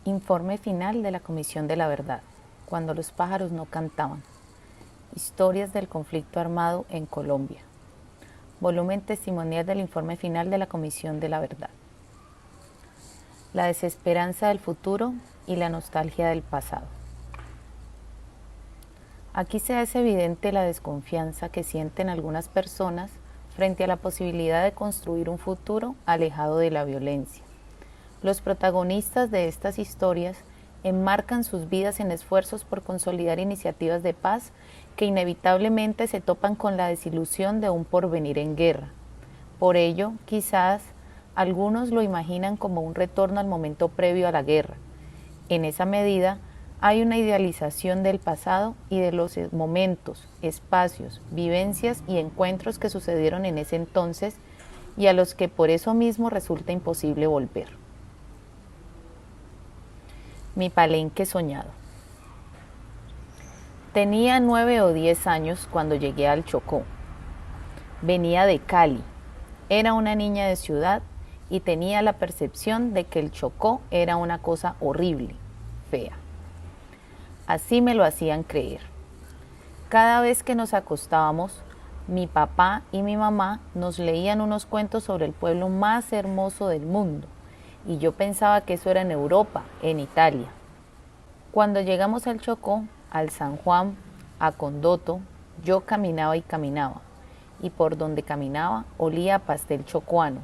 Informe final de la Comisión de la Verdad, cuando los pájaros no cantaban. Historias del conflicto armado en Colombia. Volumen testimonial del informe final de la Comisión de la Verdad. La desesperanza del futuro y la nostalgia del pasado. Aquí se hace evidente la desconfianza que sienten algunas personas frente a la posibilidad de construir un futuro alejado de la violencia. Los protagonistas de estas historias enmarcan sus vidas en esfuerzos por consolidar iniciativas de paz que inevitablemente se topan con la desilusión de un porvenir en guerra. Por ello, quizás, algunos lo imaginan como un retorno al momento previo a la guerra. En esa medida, hay una idealización del pasado y de los momentos, espacios, vivencias y encuentros que sucedieron en ese entonces y a los que por eso mismo resulta imposible volver. Mi palenque soñado. Tenía 9 o 10 años cuando llegué al Chocó. Venía de Cali. Era una niña de ciudad y tenía la percepción de que el Chocó era una cosa horrible, fea. Así me lo hacían creer. Cada vez que nos acostábamos, mi papá y mi mamá nos leían unos cuentos sobre el pueblo más hermoso del mundo, y yo pensaba que eso era en Europa, en Italia. Cuando llegamos al Chocó, al San Juan, a Condoto, yo caminaba y caminaba, y por donde caminaba olía a pastel chocuano,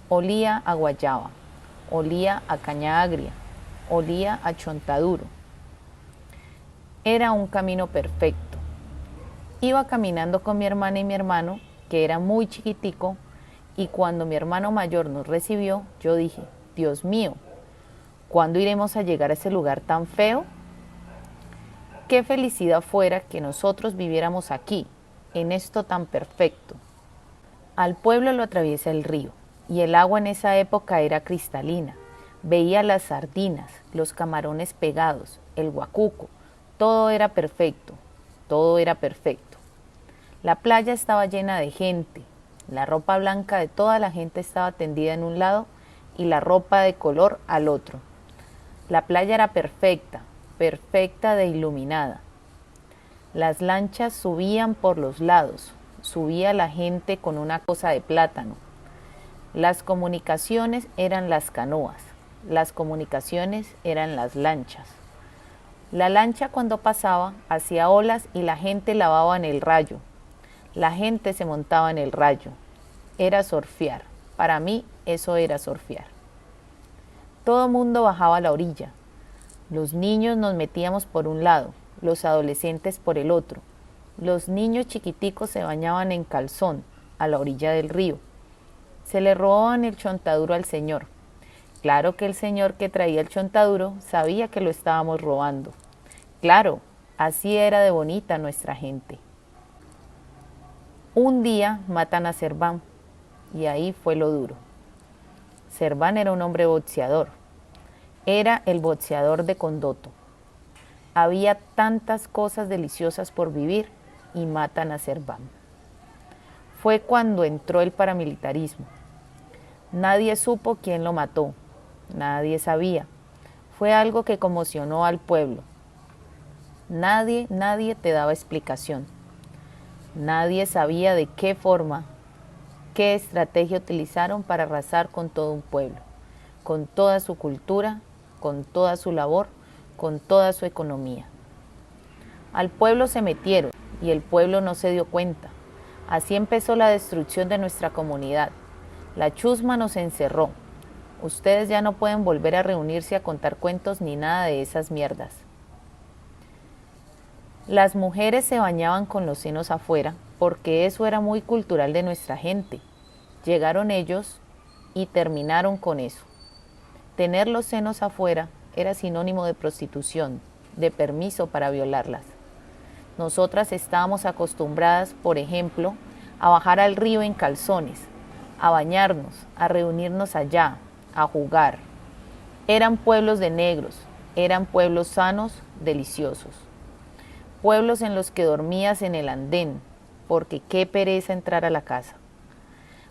olía a guayaba, olía a caña agria, olía a chontaduro. Era un camino perfecto. Iba caminando con mi hermana y mi hermano, que era muy chiquitico, y cuando mi hermano mayor nos recibió, yo dije, Dios mío, ¿cuándo iremos a llegar a ese lugar tan feo? Qué felicidad fuera que nosotros viviéramos aquí, en esto tan perfecto. Al pueblo lo atraviesa el río, y el agua en esa época era cristalina. Veía las sardinas, los camarones pegados, el guacuco, todo era perfecto, todo era perfecto. La playa estaba llena de gente, la ropa blanca de toda la gente estaba tendida en un lado y la ropa de color al otro. La playa era perfecta, perfecta de iluminada. Las lanchas subían por los lados, subía la gente con una cosa de plátano. Las comunicaciones eran las canoas, las comunicaciones eran las lanchas. La lancha cuando pasaba hacía olas y la gente lavaba en el rayo. La gente se montaba en el rayo. Era surfear. Para mí eso era surfear. Todo mundo bajaba a la orilla. Los niños nos metíamos por un lado, los adolescentes por el otro. Los niños chiquiticos se bañaban en calzón, a la orilla del río. Se le robaban el chontaduro al señor. Claro que el señor que traía el chontaduro sabía que lo estábamos robando. Claro, así era de bonita nuestra gente. Un día matan a Serván, y ahí fue lo duro. Serván era un hombre boxeador. Era el boxeador de Condoto. Había tantas cosas deliciosas por vivir y matan a Serván. Fue cuando entró el paramilitarismo. Nadie supo quién lo mató. Nadie sabía. Fue algo que conmocionó al pueblo. Nadie te daba explicación. Nadie sabía de qué forma, qué estrategia utilizaron para arrasar con todo un pueblo, con toda su cultura, con toda su labor, con toda su economía. Al pueblo se metieron y el pueblo no se dio cuenta. Así empezó la destrucción de nuestra comunidad. La chusma nos encerró. Ustedes ya no pueden volver a reunirse a contar cuentos ni nada de esas mierdas. Las mujeres se bañaban con los senos afuera porque eso era muy cultural de nuestra gente. Llegaron ellos y terminaron con eso. Tener los senos afuera era sinónimo de prostitución, de permiso para violarlas. Nosotras estábamos acostumbradas, por ejemplo, a bajar al río en calzones, a bañarnos, a reunirnos allá, a jugar. Eran pueblos de negros, eran pueblos sanos, deliciosos. Pueblos en los que dormías en el andén, porque qué pereza entrar a la casa.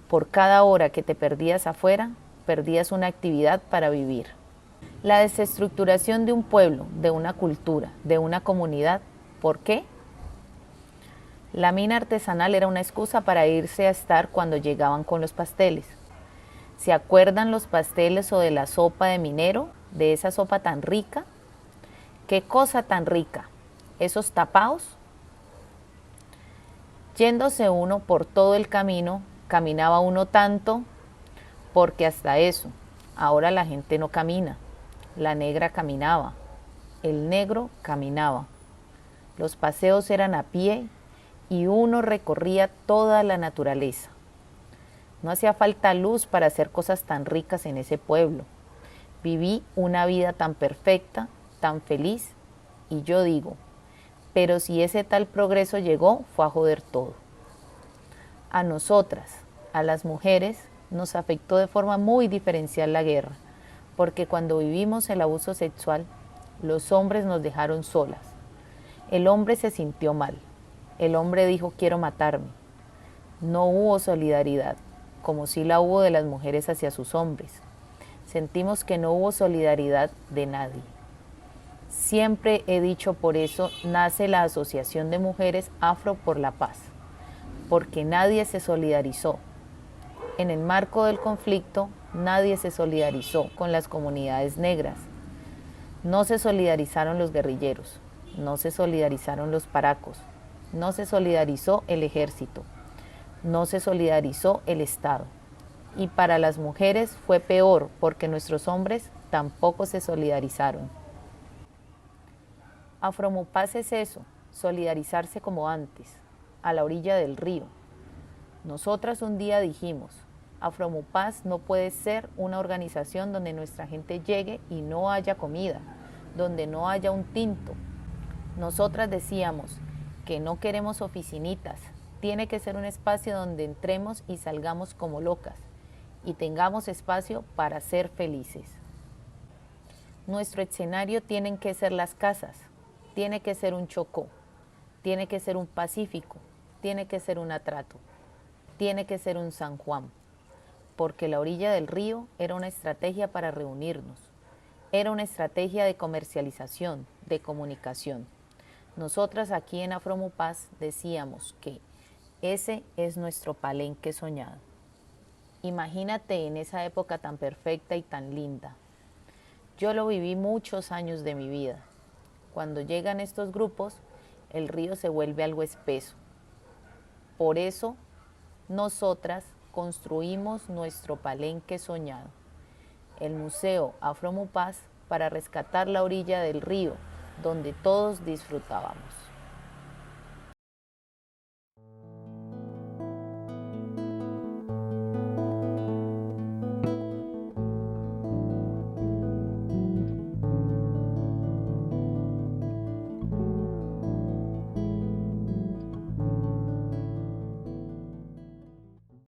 Por cada hora que te perdías afuera, perdías una actividad para vivir. La desestructuración de un pueblo, de una cultura, de una comunidad. ¿Por qué? La mina artesanal era una excusa para irse a estar cuando llegaban con los pasteles. ¿Se acuerdan los pasteles o de la sopa de minero? De esa sopa tan rica. ¿Qué cosa tan rica? ¿Esos tapaos? Yéndose uno por todo el camino, caminaba uno tanto porque hasta eso, ahora la gente no camina. La negra caminaba, el negro caminaba. Los paseos eran a pie y uno recorría toda la naturaleza. No hacía falta luz para hacer cosas tan ricas en ese pueblo. Viví una vida tan perfecta, tan feliz, y yo digo, pero si ese tal progreso llegó, fue a joder todo. A nosotras, a las mujeres, nos afectó de forma muy diferencial la guerra, porque cuando vivimos el abuso sexual, los hombres nos dejaron solas. El hombre se sintió mal. El hombre dijo, quiero matarme. No hubo solidaridad, como sí la hubo de las mujeres hacia sus hombres. Sentimos que no hubo solidaridad de nadie. Siempre he dicho, por eso nace la Asociación de Mujeres Afro por la Paz, porque nadie se solidarizó. En el marco del conflicto, nadie se solidarizó con las comunidades negras. No se solidarizaron los guerrilleros, no se solidarizaron los paracos, no se solidarizó el ejército, no se solidarizó el Estado. Y para las mujeres fue peor porque nuestros hombres tampoco se solidarizaron. Afromupaz es eso, solidarizarse como antes, a la orilla del río. Nosotras un día dijimos, Afromupaz no puede ser una organización donde nuestra gente llegue y no haya comida, donde no haya un tinto. Nosotras decíamos que no queremos oficinitas, tiene que ser un espacio donde entremos y salgamos como locas y tengamos espacio para ser felices. Nuestro escenario tienen que ser las casas, tiene que ser un Chocó, tiene que ser un Pacífico, tiene que ser un Atrato, tiene que ser un San Juan, porque la orilla del río era una estrategia para reunirnos, era una estrategia de comercialización, de comunicación. Nosotras aquí en Afromupaz decíamos que ese es nuestro palenque soñado. Imagínate en esa época tan perfecta y tan linda. Yo lo viví muchos años de mi vida. Cuando llegan estos grupos, el río se vuelve algo espeso. Por eso, nosotras construimos nuestro palenque soñado, el Museo Afromupaz, para rescatar la orilla del río, donde todos disfrutábamos.